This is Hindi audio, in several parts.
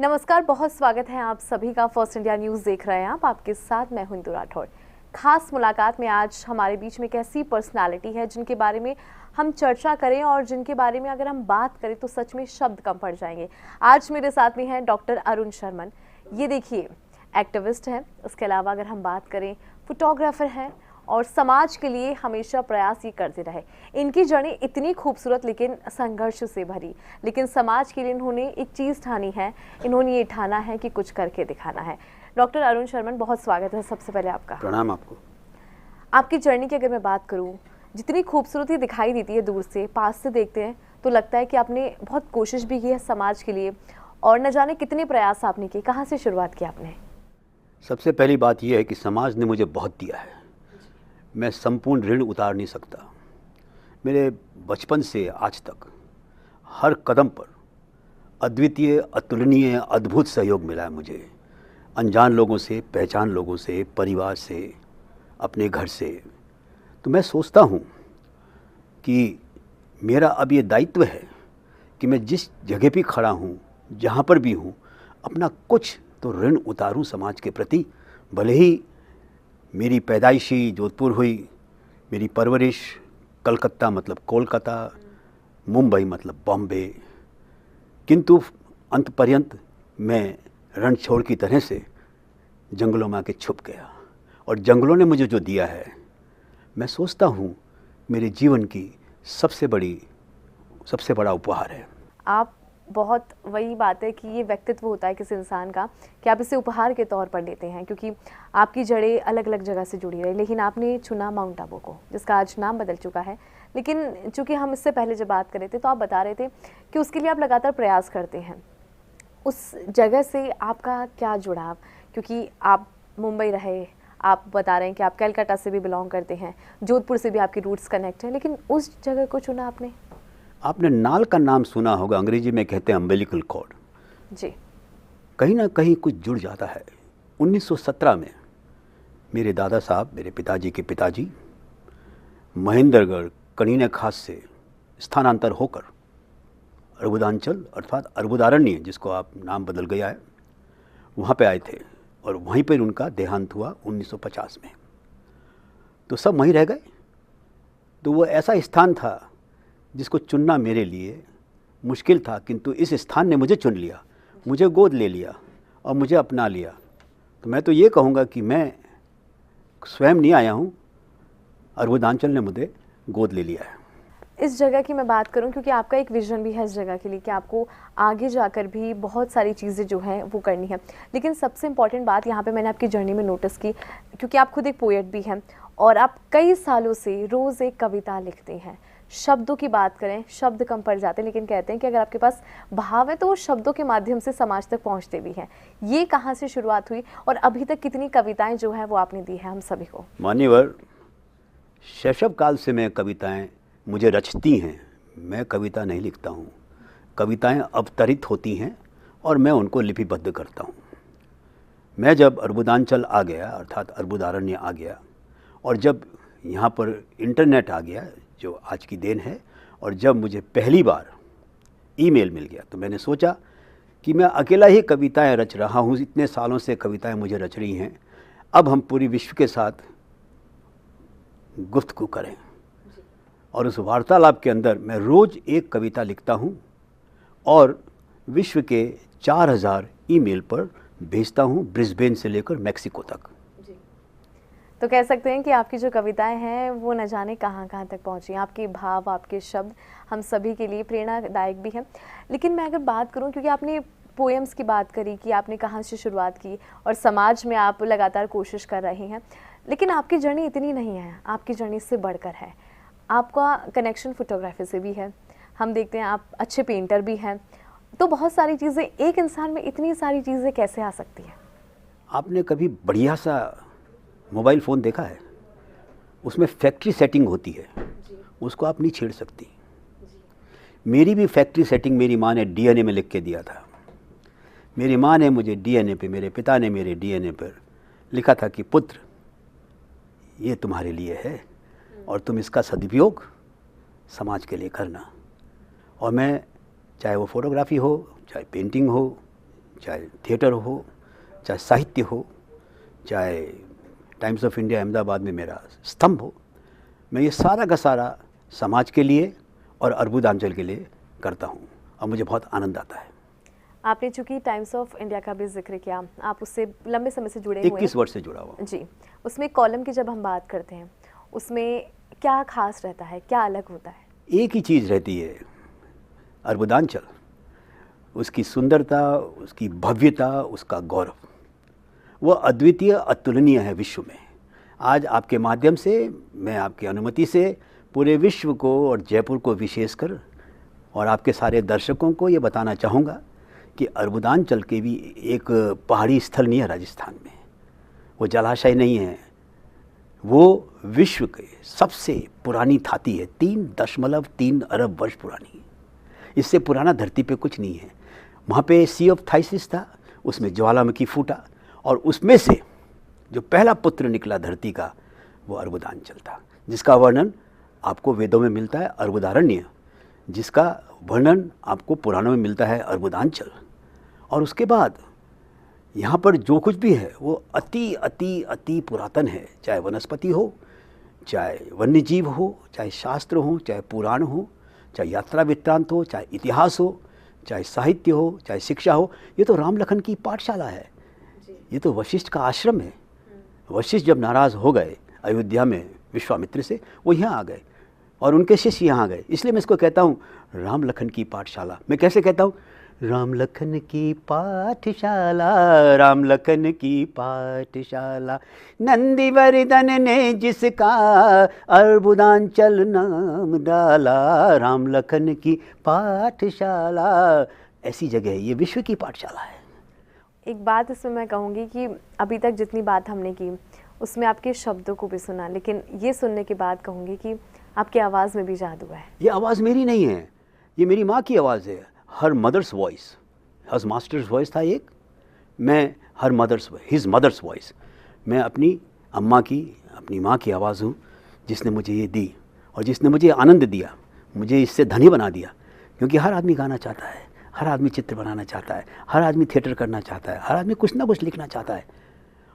नमस्कार, बहुत स्वागत है आप सभी का। फर्स्ट इंडिया न्यूज़ देख रहे हैं आप। आपके साथ मैं हूं इंदु राठौड़। खास मुलाकात में आज हमारे बीच में एक ऐसी पर्सनालिटी है जिनके बारे में हम चर्चा करें और जिनके बारे में अगर हम बात करें तो सच में शब्द कम पड़ जाएंगे। आज मेरे साथ में हैं डॉक्टर अरुण शर्मन। ये देखिए, एक्टिविस्ट हैं, उसके अलावा अगर हम बात करें फोटोग्राफर हैं और समाज के लिए हमेशा प्रयास ये करते रहे। इनकी जर्नी इतनी खूबसूरत लेकिन संघर्ष से भरी, लेकिन समाज के लिए इन्होंने एक चीज़ ठानी है, इन्होंने ये ठाना है कि कुछ करके दिखाना है। डॉक्टर अरुण शर्मन, बहुत स्वागत है सबसे पहले आपका। प्रणाम आपको। आपकी जर्नी की अगर मैं बात करूँ, जितनी खूबसूरती दिखाई देती है दूर से, पास से देखते हैं तो लगता है कि आपने बहुत कोशिश भी की है समाज के लिए और न जाने कितने प्रयास आपने किए। कहाँ से शुरुआत की आपने? सबसे पहली बात यह है कि समाज ने मुझे बहुत दिया है, मैं संपूर्ण ऋण उतार नहीं सकता। मेरे बचपन से आज तक हर कदम पर अद्वितीय, अतुलनीय, अद्भुत सहयोग मिला है मुझे, अनजान लोगों से, पहचान लोगों से, परिवार से, अपने घर से। तो मैं सोचता हूँ कि मेरा अब ये दायित्व है कि मैं जिस जगह भी खड़ा हूँ, जहाँ पर भी हूँ, अपना कुछ तो ऋण उतारूँ समाज के प्रति। भले ही मेरी पैदाइशी जोधपुर हुई, मेरी परवरिश कलकत्ता मतलब कोलकाता, मुंबई मतलब बॉम्बे, किंतु अंत पर्यंत मैं रणछोड़ की तरह से जंगलों में आके छुप गया। और जंगलों ने मुझे जो दिया है, मैं सोचता हूँ मेरे जीवन की सबसे बड़ा उपहार है। आप बहुत वही बात है कि ये व्यक्तित्व होता है किसी इंसान का कि आप इसे उपहार के तौर पर लेते हैं, क्योंकि आपकी जड़ें अलग अलग जगह से जुड़ी रही, लेकिन आपने चुना माउंट आबू को, जिसका आज नाम बदल चुका है। लेकिन चूंकि हम इससे पहले जब बात कर रहे थे तो आप बता रहे थे कि उसके लिए आप लगातार प्रयास करते हैं। उस जगह से आपका क्या जुड़ाव? क्योंकि आप मुंबई रहे, आप बता रहे हैं कि आप कलकत्ता से भी बिलोंग करते हैं, जोधपुर से भी आपकी रूट्स कनेक्ट हैं, लेकिन उस जगह को चुना आपने? आपने नाल का नाम सुना होगा, अंग्रेजी में कहते हैं अम्बिलिकल कॉर्ड। जी। कहीं ना कहीं कुछ जुड़ जाता है। 1917 में मेरे दादा साहब, मेरे पिताजी के पिताजी, महेंद्रगढ़ कनीने खास से स्थानांतर होकर अर्बुदांचल अर्थात अर्बुदारण्य, जिसको आप नाम बदल गया है, वहाँ पे आए थे और वहीं पर उनका देहांत हुआ 1950 में। तो सब वहीं रह गए। तो वो ऐसा स्थान था जिसको चुनना मेरे लिए मुश्किल था, किंतु इस स्थान ने मुझे चुन लिया, मुझे गोद ले लिया और मुझे अपना लिया। तो मैं तो ये कहूँगा कि मैं स्वयं नहीं आया हूँ, अर्बुदांचल ने मुझे गोद ले लिया है। इस जगह की मैं बात करूं क्योंकि आपका एक विजन भी है इस जगह के लिए कि आपको आगे जाकर भी बहुत सारी चीज़ें जो हैं वो करनी है। लेकिन सबसे इम्पॉर्टेंट बात यहाँ पे मैंने आपकी जर्नी में नोटिस की, क्योंकि आप खुद एक पोएट भी हैं और आप कई सालों से रोज़ एक कविता लिखते हैं। शब्दों की बात करें, शब्द कम पड़ जाते हैं, लेकिन कहते हैं कि अगर आपके पास भाव है तो वो शब्दों के माध्यम से समाज तक पहुँचते भी हैं। ये कहाँ से शुरुआत हुई और अभी तक कितनी कविताएँ जो हैं वो आपने दी हैं हम सभी को? मान्यवर, शैशव काल से मैं कविताएं मुझे रचती हैं, मैं कविता नहीं लिखता हूँ। कविताएं अवतरित होती हैं और मैं उनको लिपिबद्ध करता हूँ। मैं जब अर्बुदांचल आ गया अर्थात अर्बुदारण्य आ गया और जब यहाँ पर इंटरनेट आ गया, जो आज की देन है, और जब मुझे पहली बार ईमेल मिल गया, तो मैंने सोचा कि मैं अकेला ही कविताएं रच रहा हूँ, इतने सालों से कविताएं मुझे रच रही हैं, अब हम पूरी विश्व के साथ गुफ्तगू करें। और उस वार्तालाप के अंदर मैं रोज़ एक कविता लिखता हूँ और विश्व के 4000 ईमेल पर भेजता हूँ, ब्रिस्बेन से लेकर मैक्सिको तक। तो कह सकते हैं कि आपकी जो कविताएं हैं वो न जाने कहाँ कहाँ तक पहुँची। आपके भाव, आपके शब्द हम सभी के लिए प्रेरणादायक भी हैं। लेकिन मैं अगर बात करूँ, क्योंकि आपने पोएम्स की बात करी कि आपने कहाँ से शुरुआत की और समाज में आप लगातार कोशिश कर रहे हैं, लेकिन आपकी जर्नी इतनी नहीं है, आपकी जर्नी इससे बढ़कर है। आपका कनेक्शन फोटोग्राफी से भी है, हम देखते हैं आप अच्छे पेंटर भी हैं। तो बहुत सारी चीज़ें, एक इंसान में इतनी सारी चीज़ें कैसे आ सकती हैं? आपने कभी बढ़िया सा मोबाइल फ़ोन देखा है? उसमें फैक्ट्री सेटिंग होती है, उसको आप नहीं छेड़ सकती। मेरी भी फैक्ट्री सेटिंग मेरी माँ ने डीएनए में लिख के दिया था। मेरी माँ ने मुझे डीएनए पे, मेरे पिता ने मेरे डीएनए पर लिखा था कि पुत्र, ये तुम्हारे लिए है और तुम इसका सदुपयोग समाज के लिए करना। और मैं, चाहे वो फोटोग्राफी हो, चाहे पेंटिंग हो, चाहे थिएटर हो, चाहे साहित्य हो, चाहे टाइम्स ऑफ इंडिया अहमदाबाद में मेरा स्तंभ हो, मैं ये सारा का सारा समाज के लिए और अर्बुदांचल के लिए करता हूँ और मुझे बहुत आनंद आता है। आपने चूंकि टाइम्स ऑफ इंडिया का भी जिक्र किया, आप उससे लंबे समय से जुड़े हुए हैं। 21 वर्ष से जुड़ा हुआ जी। उसमें कॉलम की जब हम बात करते हैं, उसमें क्या खास रहता है, क्या अलग होता है? एक ही चीज़ रहती है, अर्बुदांचल, उसकी सुंदरता, उसकी भव्यता, उसका गौरव, वह अद्वितीय अतुलनीय है विश्व में। आज आपके माध्यम से, मैं आपकी अनुमति से पूरे विश्व को और जयपुर को विशेषकर और आपके सारे दर्शकों को ये बताना चाहूँगा कि अर्बुदांचल के भी एक पहाड़ी स्थल नहीं है राजस्थान में, वो जलाशय नहीं है, वो विश्व के सबसे पुरानी थाती है, 3.3 अरब वर्ष पुरानी। इससे पुराना धरती पे कुछ नहीं है। वहाँ पे सी ऑफ थाइसिस था, उसमें ज्वालामुखी फूटा और उसमें से जो पहला पुत्र निकला धरती का वो अर्बुदांचल था, जिसका वर्णन आपको वेदों में मिलता है अर्बुदारण्य, जिसका वर्णन आपको पुराणों में मिलता है अर्बुदांचल। और उसके बाद यहाँ पर जो कुछ भी है वो अति अति अति पुरातन है, चाहे वनस्पति हो, चाहे वन्यजीव हो, चाहे शास्त्र हो, चाहे पुराण हो, चाहे यात्रा वृत्तांत हो, चाहे इतिहास हो, चाहे साहित्य हो, चाहे शिक्षा हो। ये तो राम लखन की पाठशाला है, ये तो वशिष्ठ का आश्रम है। वशिष्ठ जब नाराज़ हो गए अयोध्या में विश्वामित्र से, वो यहाँ आ गए और उनके शिष्य यहाँ आ गए। इसलिए मैं इसको कहता हूँ राम लखन की पाठशाला। मैं कैसे कहता हूँ? राम लखन की पाठशाला, राम लखन की पाठशाला, नंदीवर्धन ने जिसका अर्बुदांचल नाम डाला, राम लखन की पाठशाला। ऐसी जगह है, ये विश्व की पाठशाला है। एक बात इसमें मैं कहूँगी कि अभी तक जितनी बात हमने की उसमें आपके शब्दों को भी सुना, लेकिन ये सुनने के बाद कहूँगी कि आपकी आवाज़ में भी जादू है। ये आवाज़ मेरी नहीं है, ये मेरी माँ की आवाज़ है। Her mother's voice, her master's voice था एक, मैं her mother's, his mother's voice. मैं अपनी अम्मा की, अपनी माँ की आवाज़ हूँ, जिसने मुझे ये दी और जिसने मुझे आनंद दिया, मुझे इससे धनी बना दिया। क्योंकि हर आदमी गाना चाहता है, हर आदमी चित्र बनाना चाहता है, हर आदमी थिएटर करना चाहता है, हर आदमी कुछ ना कुछ लिखना चाहता है।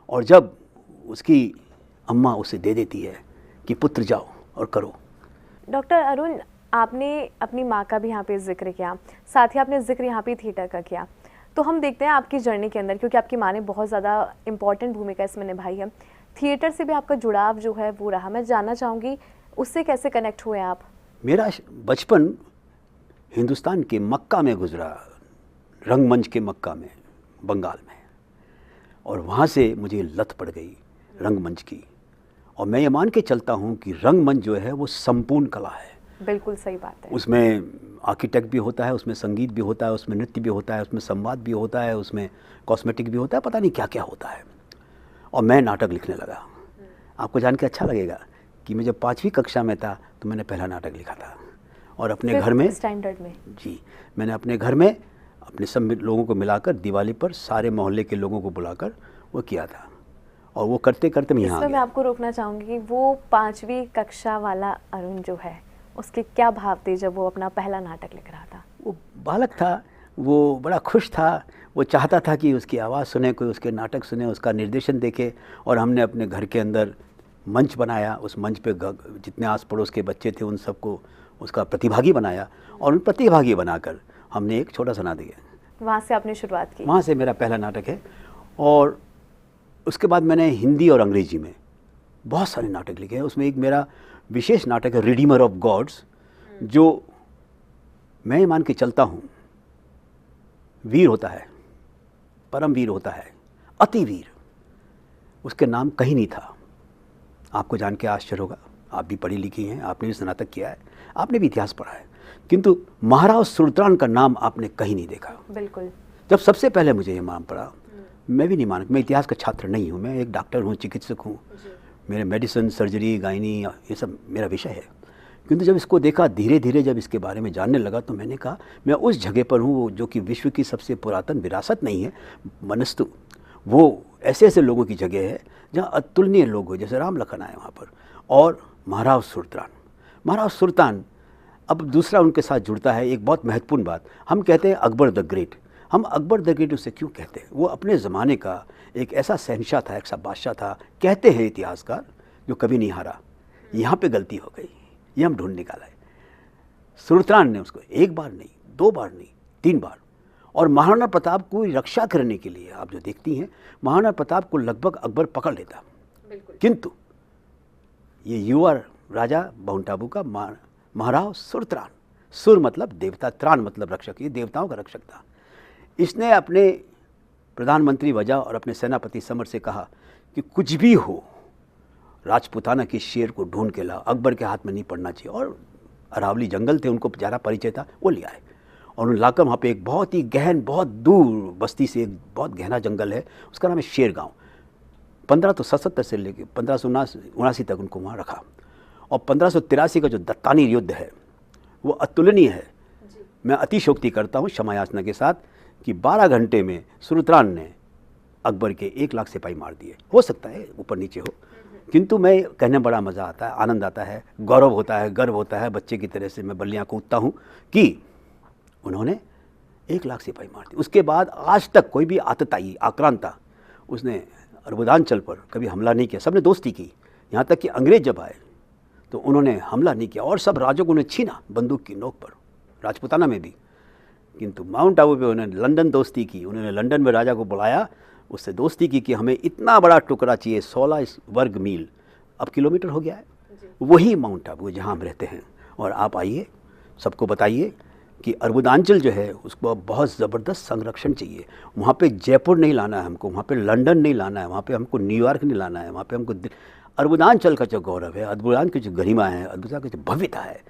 और जब उसकी अम्मा उसे दे देती है कि पुत्र जाओ और करो। डॉक्टर अरुण, आपने अपनी माँ का भी यहाँ पे जिक्र किया, साथ ही आपने जिक्र यहाँ पे थिएटर का किया, तो हम देखते हैं आपकी जर्नी के अंदर, क्योंकि आपकी माँ ने बहुत ज़्यादा इम्पॉर्टेंट भूमिका इसमें निभाई है, थिएटर से भी आपका जुड़ाव जो है वो रहा। मैं जानना चाहूँगी उससे कैसे कनेक्ट हुए आप? मेरा बचपन हिंदुस्तान के मक्का में गुजरा, रंगमंच के मक्का में, बंगाल में, और वहाँ से मुझे लत पड़ गई रंगमंच की। और मैं ये मान के चलता हूँ कि रंगमंच जो है वो संपूर्ण कला है। बिल्कुल सही बात है। उसमें आर्किटेक्ट भी होता है, उसमें संगीत भी होता है, उसमें नृत्य भी होता है, उसमें संवाद भी होता है, उसमें कॉस्मेटिक भी होता है, पता नहीं क्या क्या होता है। और मैं नाटक लिखने लगा। आपको जान के अच्छा लगेगा कि मैं जब 5वीं कक्षा में था तो मैंने पहला नाटक लिखा था। और अपने घर में, स्टैंडर्ड में, जी, मैंने अपने घर में अपने सब लोगों को मिलाकर दिवाली पर सारे मोहल्ले के लोगों को बुलाकर वो किया था। और वो करते करते मैं यहाँ आ मैं गया। आपको रोकना चाहूँगी कि वो 5वीं कक्षा वाला अरुण जो है उसके क्या भाव थे जब वो अपना पहला नाटक लिख रहा था? वो बालक था, वो बड़ा खुश था, वो चाहता था कि उसकी आवाज़ सुने, कोई उसके नाटक सुने, उसका निर्देशन देखे। और हमने अपने घर के अंदर मंच बनाया, उस मंच पे जितने आस पड़ोस के बच्चे थे उन सबको उसका प्रतिभागी बनाया, और उन प्रतिभागी बनाकर हमने एक छोटा सा नाटक किया। वहाँ से आपने शुरुआत की? वहाँ से मेरा पहला नाटक है। और उसके बाद मैंने हिंदी और अंग्रेजी में बहुत सारे नाटक लिखे हैं। उसमें एक मेरा विशेष नाटक है रिडीमर ऑफ गॉड्स, जो मैं मान के चलता हूँ वीर होता है, परम वीर होता है, अति वीर, उसके नाम कहीं नहीं था। आपको जान के आश्चर्य होगा, आप भी पढ़ी लिखी हैं, आपने भी स्नातक किया है, आपने भी इतिहास पढ़ा है, किंतु महाराज सुल्तान का नाम आपने कहीं नहीं देखा। बिल्कुल। जब सबसे पहले मुझे ये नाम पड़ा, मैं भी नहीं माना, मैं इतिहास का छात्र नहीं हूँ, मैं एक डॉक्टर हूँ, चिकित्सक हूँ, मेरे मेडिसिन, सर्जरी, गायनी, ये सब मेरा विषय है। किंतु जब इसको देखा, धीरे धीरे जब इसके बारे में जानने लगा, तो मैंने कहा मैं उस जगह पर हूँ जो कि विश्व की सबसे पुरातन विरासत नहीं है, मनस्तु, वो ऐसे ऐसे लोगों की जगह है जहाँ अतुलनीय लोग हो, जैसे राम लखन आए वहाँ पर, और महाराज सुल्तान अब दूसरा उनके साथ जुड़ता है। एक बहुत महत्वपूर्ण बात, हम कहते हैं अकबर द ग्रेट, हम अकबर द ग्रेट उसे क्यों कहते हैं? वो अपने ज़माने का एक ऐसा शहंशाह था, एक ऐसा बादशाह था, कहते हैं इतिहासकार, जो कभी नहीं हारा। यहाँ पे गलती हो गई, ये हम ढूंढ निकाला है। सुल्तान ने उसको एक बार नहीं, 2 बार नहीं, 3 बार, और महाराणा प्रताप को रक्षा करने के लिए आप जो देखती हैं, महाराणा प्रताप को लगभग अकबर पकड़ लेता, किंतु ये युवा राजा माउंट आबू का महाराव सुरत्रान, सुर मतलब देवता, त्राण मतलब रक्षक, ये देवताओं का रक्षक था। इसने अपने प्रधानमंत्री वजह और अपने सेनापति समर से कहा कि कुछ भी हो, राजपूताना के शेर को ढूंढ के ला, अकबर के हाथ में नहीं पड़ना चाहिए। और अरावली जंगल थे, उनको ज़्यादा परिचय था, वो ले आए और उन्होंने लाकर वहाँ पे एक बहुत ही गहन, बहुत दूर बस्ती से एक बहुत गहना जंगल है, उसका नाम है शेर गाँव। 1577 से लेकर 1579 तक उनको वहाँ रखा। और 1583 का जो दत्तानी युद्ध है वो अतुलनीय है। मैं अतिशोक्ति करता हूँ क्षमा याचना के साथ कि 12 घंटे में सुल्तान ने अकबर के 1 लाख सिपाही मार दिए। हो सकता है ऊपर नीचे हो, किंतु मैं कहने बड़ा मज़ा आता है, आनंद आता है, गौरव होता है, गर्व होता है, बच्चे की तरह से मैं बल्लियाँ कूदता हूँ कि उन्होंने 1 लाख सिपाही मार दिए। उसके बाद आज तक कोई भी आतताई, आक्रांता, उसने अरबुदांचल पर कभी हमला नहीं किया। सबने दोस्ती की, यहाँ तक कि अंग्रेज जब आए तो उन्होंने हमला नहीं किया और सब राजों को उन्हें छीना बंदूक की नोक पर, राजपूताना में भी। किंतु माउंट आबू पे उन्होंने लंदन दोस्ती की, उन्होंने लंदन में राजा को बुलाया, उससे दोस्ती की कि हमें इतना बड़ा टुकड़ा चाहिए, 16 वर्ग मील, अब किलोमीटर हो गया है, वही माउंट आबू जहाँ हम रहते हैं। और आप आइए, सबको बताइए कि अरबुदांचल जो है उसको बहुत ज़बरदस्त संरक्षण चाहिए। वहाँ पे जयपुर नहीं लाना है हमको, वहाँ पे लंदन नहीं लाना है, वहाँ पे हमको न्यूयॉर्क नहीं लाना है, वहाँ पे हमको अरबुदांचल का जो गौरव है, अरबुदान की जो गरिमा है, अरबुदान की जो भव्यता है,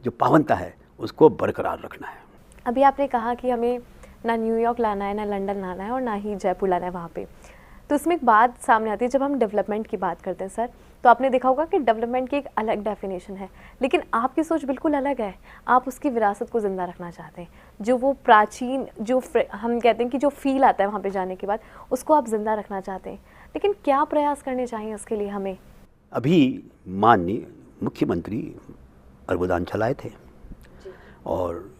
जो पावनता है, उसको बरकरार रखना है। अभी आपने कहा कि हमें ना न्यूयॉर्क लाना है, ना लंदन लाना है और ना ही जयपुर लाना है वहाँ पे। तो इसमें एक बात सामने आती है, जब हम डेवलपमेंट की बात करते हैं सर, तो आपने देखा होगा कि डेवलपमेंट की एक अलग डेफिनेशन है, लेकिन आपकी सोच बिल्कुल अलग है। आप उसकी विरासत को ज़िंदा रखना चाहते हैं, जो वो प्राचीन, जो हम कहते हैं कि जो फील आता है वहाँ पे जाने के बाद, उसको आप ज़िंदा रखना चाहते हैं। लेकिन क्या प्रयास करने चाहिए उसके लिए हमें? अभी माननीय मुख्यमंत्री अरबुदांचल आए थे और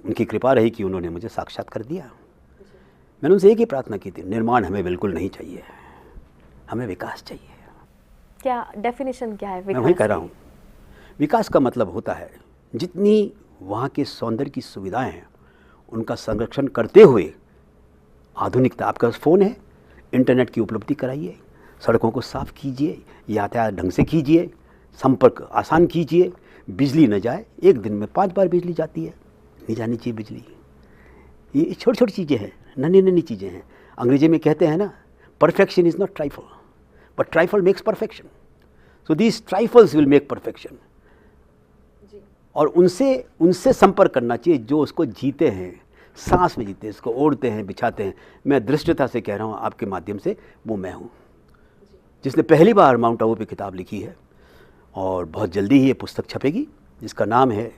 उनकी कृपा रही कि उन्होंने मुझे साक्षात कर दिया। मैंने उनसे एक ही प्रार्थना की थी, निर्माण हमें बिल्कुल नहीं चाहिए, हमें विकास चाहिए। क्या डेफिनेशन क्या है विकास? मैं वही कह रहा हूँ, विकास का मतलब होता है जितनी वहाँ के सौंदर्य की सुविधाएं हैं उनका संरक्षण करते हुए आधुनिकता। आपका फ़ोन है, इंटरनेट की उपलब्धि कराइए, सड़कों को साफ़ कीजिए, यातायात ढंग से कीजिए, संपर्क आसान कीजिए, बिजली न जाए। एक दिन में 5 बार बिजली जाती है, नहीं जानी चाहिए बिजली। ये छोटी छोटी चीज़ें हैं, नन्ही नन्ही चीज़ें हैं। अंग्रेजी में कहते हैं ना, perfection is not trifle but trifle makes perfection. So these trifles will make perfection. और उनसे संपर्क करना चाहिए जो उसको जीते हैं, सांस में जीते हैं, इसको ओढ़ते हैं, बिछाते हैं। मैं दृष्टता से कह रहा हूँ आपके माध्यम से, वो मैं हूँ जिसने पहली बार माउंट आबू पे किताब लिखी है और बहुत जल्दी ही ये पुस्तक छपेगी, जिसका नाम है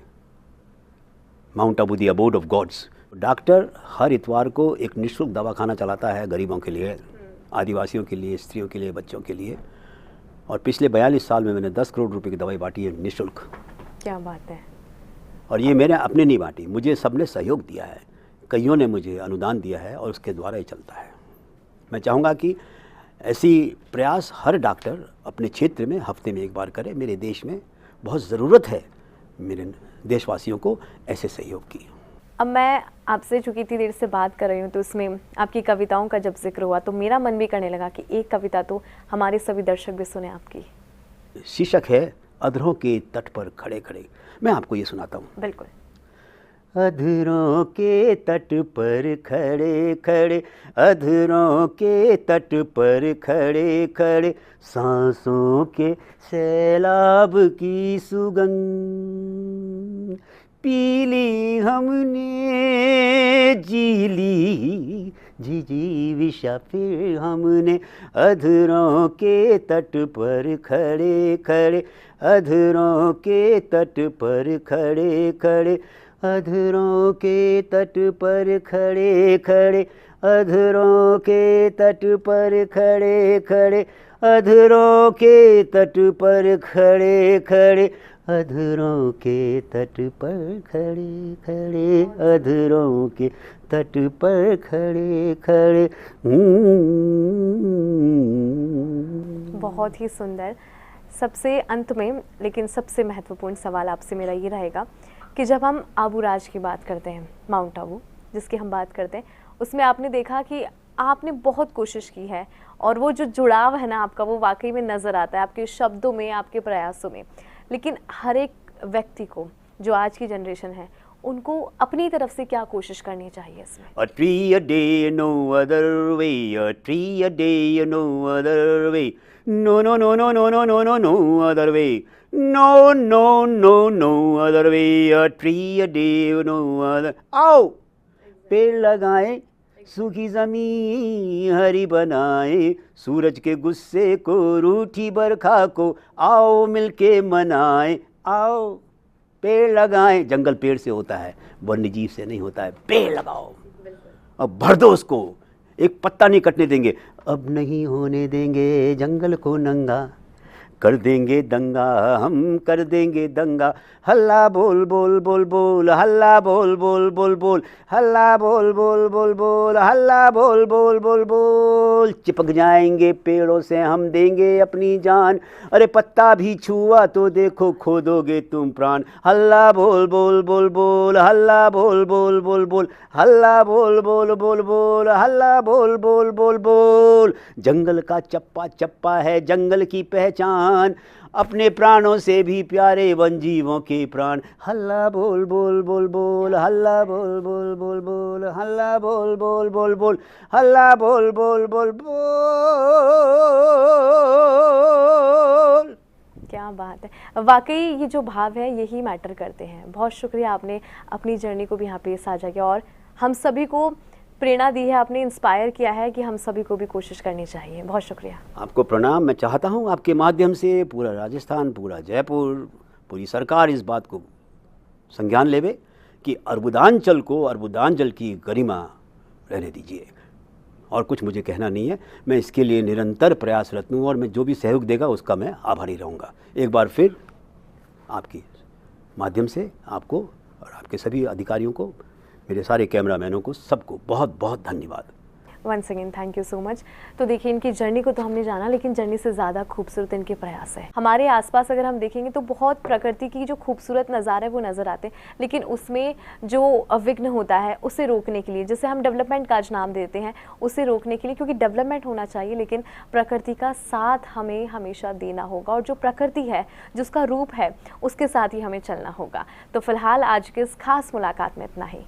Mount Abu the abode of gods. Doctor हर इतवार को एक निःशुल्क दवाखाना चलाता है गरीबों के लिए, आदिवासियों के लिए, स्त्रियों के लिए, बच्चों के लिए। और पिछले 42 साल में मैंने 10 करोड़ रुपए की दवाई बांटी है निःशुल्क। क्या बात है। और ये मैंने अपने नहीं बांटी, मुझे सबने सहयोग दिया है, कईयों ने मुझे अनुदान दिया है और उसके द्वारा ही चलता है। मैं चाहूँगा कि ऐसी प्रयास हर डॉक्टर अपने क्षेत्र में हफ्ते में 1 बार करे। मेरे देश में बहुत ज़रूरत है मेरे देशवासियों को ऐसे सहयोग की। अब मैं आपसे चूँकि इतनी देर से बात कर रही हूँ, तो उसमें आपकी कविताओं का जब जिक्र हुआ तो मेरा मन भी करने लगा कि एक कविता तो हमारे सभी दर्शक भी सुने आपकी। शीर्षक है अधरों के तट पर खड़े खड़े। मैं आपको ये सुनाता हूँ। बिल्कुल। अधरों के तट पर खड़े खड़े, अधरों के तट पर खड़े खड़े, सांसों के सैलाब की सुगंध पीली हमने, जीली जी विषा फिर हमने। अधरों के तट पर खड़े खड़े, अधरों के तट पर खड़े खड़े, अधरों के तट पर खड़े खड़े, अधरों के तट पर खड़े खड़े, अधरों के तट पर खड़े खड़े, अधरों के तट पर खड़े खड़े, अधरों के तट पर खड़े खड़े। बहुत ही सुंदर। सबसे अंत में लेकिन सबसे महत्वपूर्ण सवाल आपसे मेरा ये रहेगा कि जब हम आबू राज की बात करते हैं, माउंट आबू जिसकी हम बात करते हैं, उसमें आपने देखा कि आपने बहुत कोशिश की है और वो जो जुड़ाव है ना आपका, वो वाकई में नज़र आता है आपके शब्दों में, आपके प्रयासों में। लेकिन हर एक व्यक्ति को, जो आज की जनरेशन है, उनको अपनी तरफ से क्या कोशिश करनी चाहिए इसमें? A tree a day, no other way. A tree a day, no other way. No, no, no, no, no, no, no, no, no other way. No, no, no, no other way. A tree a day, no other. आओ पेड़ लगाएं, सूखी ज़मीं हरी बनाएं, सूरज के गुस्से को, रूठी बरखा को, आओ मिलके मनाएं। आओ पेड़ लगाएं। जंगल पेड़ से होता है, वन्य जीव से नहीं होता है। पेड़ लगाओ, अब भर दो उसको, एक पत्ता नहीं कटने देंगे। अब नहीं होने देंगे जंगल को नंगा, कर देंगे दंगा, हम कर देंगे दंगा। हल्ला बोल बोल बोल बोल, हल्ला बोल बोल बोल बोल, हल्ला बोल बोल बोल बोल, हल्ला बोल बोल बोल बोल। चिपक जाएंगे पेड़ों से हम देंगे अपनी जान, अरे पत्ता भी छुआ तो देखो खो दोगे तुम प्राण। हल्ला बोल बोल बोल बोल, हल्ला बोल बोल बोल बोल, हल्ला बोल बोल बोल बोल, हल्ला बोल बोल बोल बोल। जंगल का चप्पा चप्पा है जंगल की पहचान, अपने प्राणों से भी प्यारे वन जीवों के प्राण। हल्ला बोल बोल बोल बोल, हल्ला बोल बोल बोल बोल, हल्ला बोल बोल बोल बोल, हल्ला बोल बोल बोल बोल। क्या बात है, वाकई ये जो भाव है यही मैटर करते हैं। बहुत शुक्रिया, आपने अपनी जर्नी को भी यहाँ पे साझा किया और हम सभी को प्रेरणा दी है, आपने इंस्पायर किया है कि हम सभी को भी कोशिश करनी चाहिए। बहुत शुक्रिया। आपको प्रणाम। मैं चाहता हूँ आपके माध्यम से पूरा राजस्थान, पूरा जयपुर, पूरी सरकार इस बात को संज्ञान लेवे कि अर्बुदांचल को, अर्बुदांचल की गरिमा रहने दीजिए। और कुछ मुझे कहना नहीं है, मैं इसके लिए निरंतर प्रयासरत हूँ और मैं जो भी सहयोग देगा उसका मैं आभारी रहूँगा। एक बार फिर आपकी माध्यम से आपको और आपके सभी अधिकारियों को, मेरे सारे कैमरामैनों को, सबको बहुत बहुत धन्यवाद। Once again thank you so much. तो देखिए, इनकी जर्नी को तो हमने जाना, लेकिन जर्नी से ज़्यादा खूबसूरत इनके प्रयास है। हमारे आसपास अगर हम देखेंगे तो बहुत प्रकृति की जो खूबसूरत नज़ारे वो नज़र आते हैं, लेकिन उसमें जो विघ्न होता है उसे रोकने के लिए, जिसे हम डेवलपमेंट का आज नाम देते हैं, उसे रोकने के लिए, क्योंकि डेवलपमेंट होना चाहिए लेकिन प्रकृति का साथ हमें हमेशा देना होगा और जो प्रकृति है, जिसका रूप है, उसके साथ ही हमें चलना होगा। तो फिलहाल आज की इस खास मुलाकात में इतना ही।